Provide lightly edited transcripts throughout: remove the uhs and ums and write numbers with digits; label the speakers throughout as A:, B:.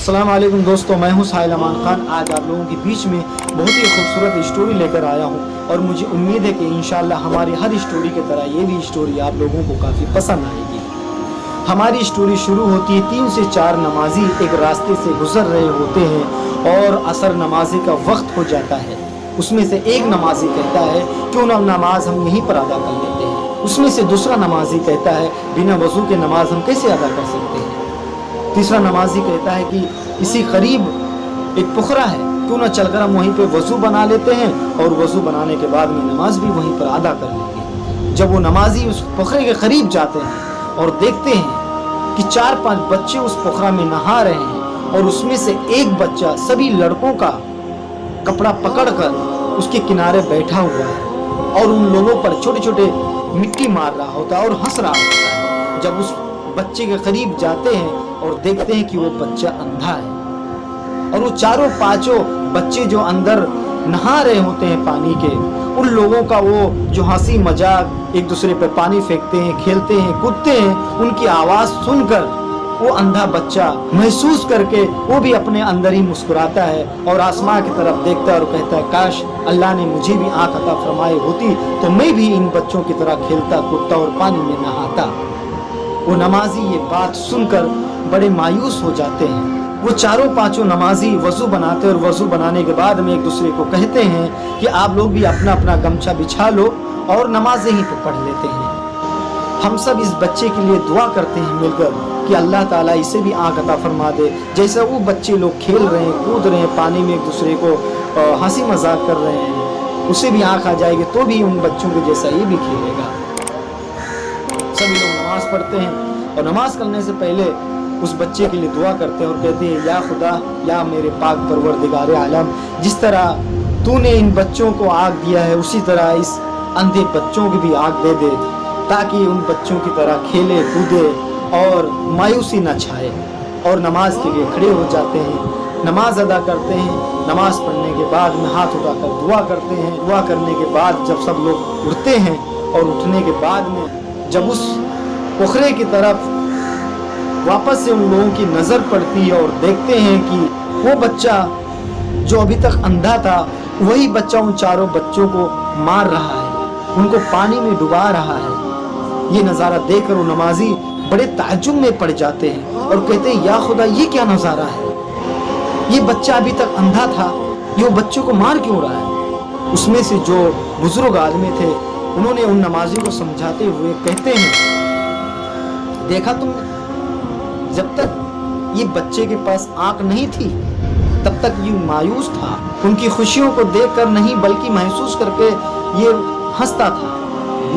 A: अस्सलाम वालेकुम दोस्तों, मैं हूं साहिल अमान खान। आज आप लोगों के बीच में बहुत ही खूबसूरत स्टोरी लेकर आया हूं और मुझे उम्मीद है कि इंशाल्लाह हमारी हर स्टोरी की तरह ये भी स्टोरी आप लोगों को काफ़ी पसंद आएगी। हमारी स्टोरी शुरू होती है 3 से 4 नमाजी एक रास्ते से गुजर रहे होते हैं और असर नमाजी का वक्त हो जाता है। उसमें से एक नमाजी कहता है क्यों ना नमाज हम यहीं पर अदा कर लेते हैं। उसमें से दूसरा नमाजी कहता है बिना वज़ू के नमाज हम कैसे अदा कर सकते हैं। तीसरा नमाजी कहता है कि इसी करीब एक पोखरा है, क्यों ना चलकर हम वहीं पे वज़ू बना लेते हैं और वज़ू बनाने के बाद में नमाज भी वहीं पर अदा कर लेते हैं। जब वो नमाजी उस पोखरे के करीब जाते हैं और देखते हैं कि 4-5 बच्चे उस पोखरा में नहा रहे हैं और उसमें से एक बच्चा सभी लड़कों का कपड़ा पकड़कर उसके किनारे बैठा हुआ है और उन लोगों पर छोटे छोटे मिट्टी मार रहा होता है और हंस रहा होता है। जब उस बच्चे के करीब जाते हैं और देखते हैं कि वो बच्चा अंधा है और वो 4-5 बच्चे जो अंदर नहा रहे होते हैं पानी के, उन लोगों का वो जो हंसी मजाक एक दूसरे पर पानी फेंकते हैं, खेलते हैं, कूदते हैं, उनकी आवाज़ सुनकर वो अंधा बच्चा महसूस करके वो भी अपने अंदर ही मुस्कुराता है और आसमां की तरफ देखता है और कहता है काश अल्लाह ने मुझे भी आँख अता फरमाई होती तो मैं भी इन बच्चों की तरह खेलता कूदता और पानी में नहाता। वो नमाजी ये बात सुनकर बड़े मायूस हो जाते हैं। वो 4-5 नमाजी वज़ू बनाते और वज़ू बनाने के बाद में एक दूसरे को कहते हैं कि आप लोग भी अपना अपना गमछा बिछा लो और नमाज़ें ही पढ़ लेते हैं। हम सब इस बच्चे के लिए दुआ करते हैं मिलकर कि अल्लाह ताला इसे भी आँख अता फरमा दे, जैसा वो बच्चे लोग खेल रहे हैं, कूद रहे हैं, पानी में एक दूसरे को हंसी मजाक कर रहे हैं, उसे भी आँख आ जाएगी तो भी उन बच्चों के जैसा ये भी खेलेगा। सभी लोग नमाज पढ़ते हैं और नमाज करने से पहले उस बच्चे के लिए दुआ करते हैं और कहते हैं या खुदा, या मेरे पाक परवरदिगारे आलम, जिस तरह तूने इन बच्चों को आग दिया है उसी तरह इस अंधे बच्चों की भी आग दे दे ताकि उन बच्चों की तरह खेले कूदे और मायूसी न छाए। और नमाज के लिए खड़े हो जाते हैं, नमाज अदा करते हैं। नमाज पढ़ने के बाद में हाथ उठाकर दुआ करते हैं। दुआ करने के बाद जब सब लोग उठते हैं और उठने के बाद में जब उस पोखरे की तरफ वापस से उन लोगों की नज़र पड़ती है और देखते हैं कि वो बच्चा जो अभी तक अंधा था वही बच्चा उन 4 बच्चों को मार रहा है, उनको पानी में डुबा रहा है। ये नज़ारा देखकर वो नमाजी बड़े ताज्जुब में पड़ जाते हैं और कहते हैं या खुदा, ये क्या नज़ारा है। ये बच्चा अभी तक अंधा था, ये बच्चों को मार क्यों रहा है। उसमें से जो बुजुर्ग आदमी थे उन्होंने उन नमाजी को समझाते हुए कहते हैं देखा तुमने, जब तक ये बच्चे के पास आँख नहीं थी तब तक ये मायूस था, उनकी खुशियों को देखकर नहीं बल्कि महसूस करके ये हंसता था।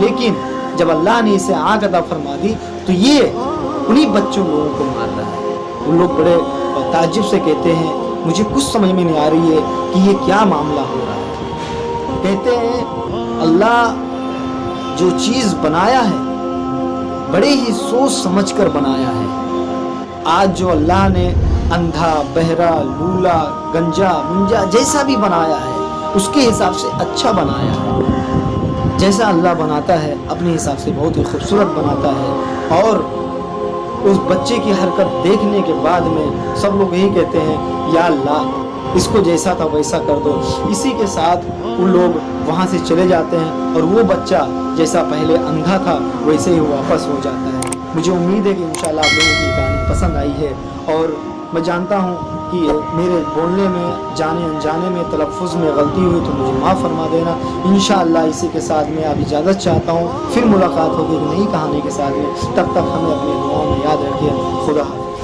A: लेकिन जब अल्लाह ने इसे आँख अता फरमा दी तो ये उन्हीं बच्चों लोगों को मार रहा है। उन लोग बड़े ताज्जुब से कहते हैं मुझे कुछ समझ में नहीं आ रही है कि ये क्या मामला हो रहा है। कहते हैं अल्लाह जो चीज़ बनाया है बड़े ही सोच समझ कर बनाया है। आज जो अल्लाह ने अंधा, बहरा, लूला, गंजा, मुंजा जैसा भी बनाया है उसके हिसाब से अच्छा बनाया है। जैसा अल्लाह बनाता है अपने हिसाब से बहुत ही खूबसूरत बनाता है। और उस बच्चे की हरकत देखने के बाद में सब लोग यही कहते हैं या अल्लाह इसको जैसा था वैसा कर दो। इसी के साथ उन लोग वहाँ से चले जाते हैं और वो बच्चा जैसा पहले अंधा था वैसे ही वापस हो जाता है। मुझे उम्मीद है कि इंशाल्लाह आप लोगों की कहानी पसंद आई है और मैं जानता हूँ कि मेरे बोलने में जाने अनजाने में तलफ़ुज़ में गलती हुई तो मुझे माफ़ फरमा देना। इंशाअल्लाह इसी के साथ मैं अब इजाज़त चाहता हूँ, फिर मुलाकात होगी एक नई कहानी के साथ में। तब तक हमें अपनी दुआओं में याद रखिए। खुदा हाफ़िज़।